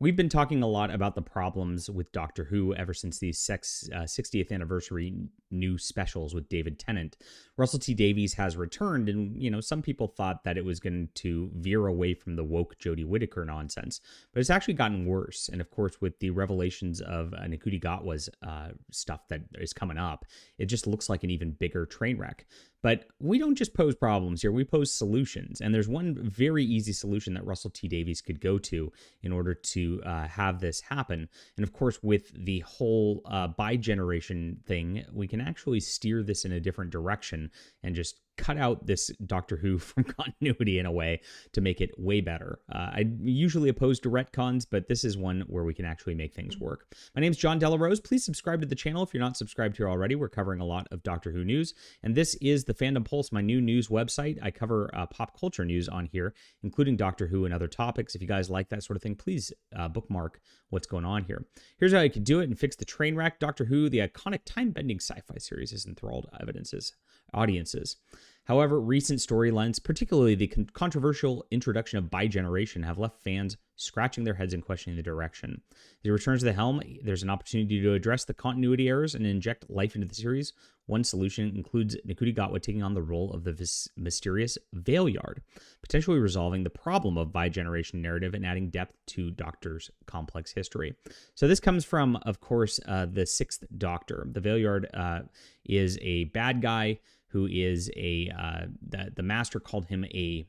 We've been talking a lot about the problems with Doctor Who ever since the 60th anniversary new specials with David Tennant. Russell T Davies has returned, and some people thought that it was going to veer away from the woke Jodie Whittaker nonsense, but it's actually gotten worse. And of course, with the revelations of Ncuti Gatwa's stuff that is coming up, it just looks like an even bigger train wreck. But we don't just pose problems here, we pose solutions. And there's one very easy solution that Russell T Davies could go to in order to have this happen. And of course, with the whole bi-generation thing, we can actually steer this in a different direction and just cut out this Doctor Who from continuity in a way to make it way better. I usually oppose to retcons, but this is one where we can actually make things work. My name's John Delarose. Please subscribe to the channel if you're not subscribed here already. We're covering a lot of Doctor Who news, and this is the Fandom Pulse, my new news website. I cover pop culture news on here, including Doctor Who and other topics. If you guys like that sort of thing, please bookmark what's going on here. Here's how you can do it and fix the train wreck. Doctor Who, the iconic time-bending sci-fi series, has enthralled audiences. However, recent storylines, particularly the controversial introduction of bi-generation, have left fans scratching their heads and questioning the direction. As he returns to the helm, there's an opportunity to address the continuity errors and inject life into the series. One solution includes Ncuti Gatwa taking on the role of the mysterious Valeyard, potentially resolving the problem of bi-generation narrative and adding depth to Doctor's complex history. So this comes from, of course, the Sixth Doctor. The Valeyard is a bad guy who is the Master called him a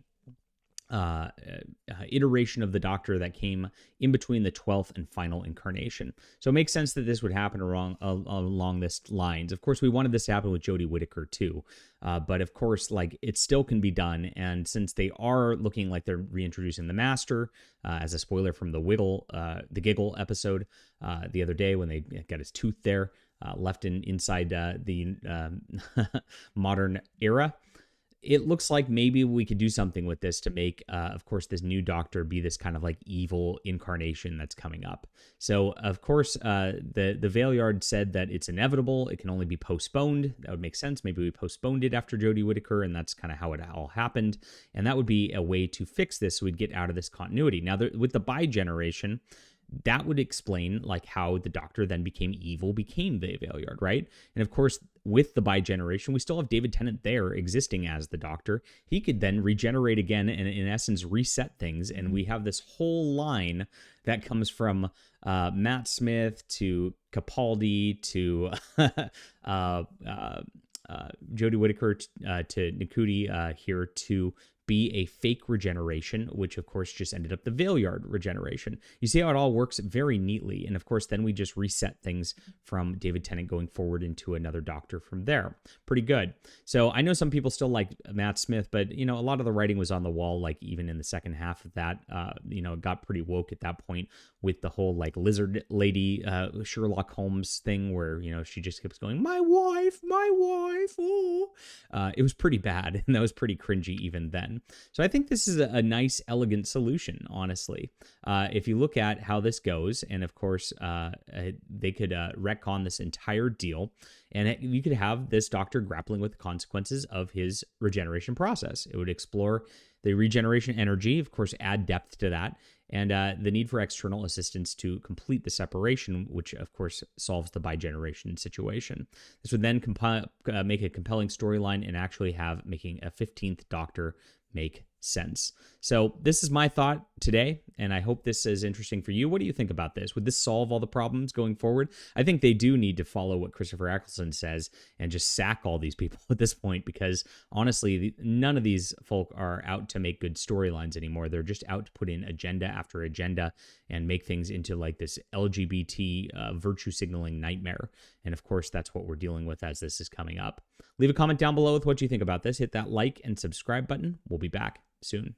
iteration of the Doctor that came in between the 12th and final incarnation. So it makes sense that this would happen along this lines. Of course, we wanted this to happen with Jodie Whittaker too, but of course, it still can be done. And since they are looking like they're reintroducing the Master, as a spoiler from the Giggle episode the other day when they got his tooth there, left inside the modern era, it looks like maybe we could do something with this to make, of course, this new Doctor be this kind of evil incarnation that's coming up. So, of course, the Valeyard said that it's inevitable. It can only be postponed. That would make sense. Maybe we postponed it after Jodie Whittaker, and that's kind of how it all happened. And that would be a way to fix this so we'd get out of this continuity. Now, with the bi-generation, that would explain how the Doctor then became evil, became the Valeyard, right? And of course, with the bi-generation, we still have David Tennant there existing as the Doctor. He could then regenerate again and in essence reset things. And we have this whole line that comes from Matt Smith to Capaldi to Jodie Whittaker to Ncuti here to be a fake regeneration, which of course just ended up the Valeyard regeneration. You see how it all works very neatly. And of course, then we just reset things from David Tennant going forward into another Doctor from there. Pretty good. So I know some people still like Matt Smith, but a lot of the writing was on the wall, even in the second half of that, it got pretty woke at that point with the whole lizard lady Sherlock Holmes thing where, she just keeps going, my wife, oh. It was pretty bad, and that was pretty cringy even then. So I think this is a nice, elegant solution, honestly. If you look at how this goes, and of course, they could retcon this entire deal, and you could have this Doctor grappling with the consequences of his regeneration process. It would explore the regeneration energy, of course, add depth to that, and the need for external assistance to complete the separation, which, of course, solves the bi-generation situation. This would then make a compelling storyline and actually making a 15th Doctor make sense. So this is my thought today, and I hope this is interesting for you. What do you think about this? Would this solve all the problems going forward? I think they do need to follow what Christopher Eccleston says and just sack all these people at this point, because honestly, none of these folk are out to make good storylines anymore. They're just out to put in agenda after agenda and make things into this LGBT virtue signaling nightmare. And of course, that's what we're dealing with as this is coming up. Leave a comment down below with what you think about this. Hit that like and subscribe button. We'll be back soon.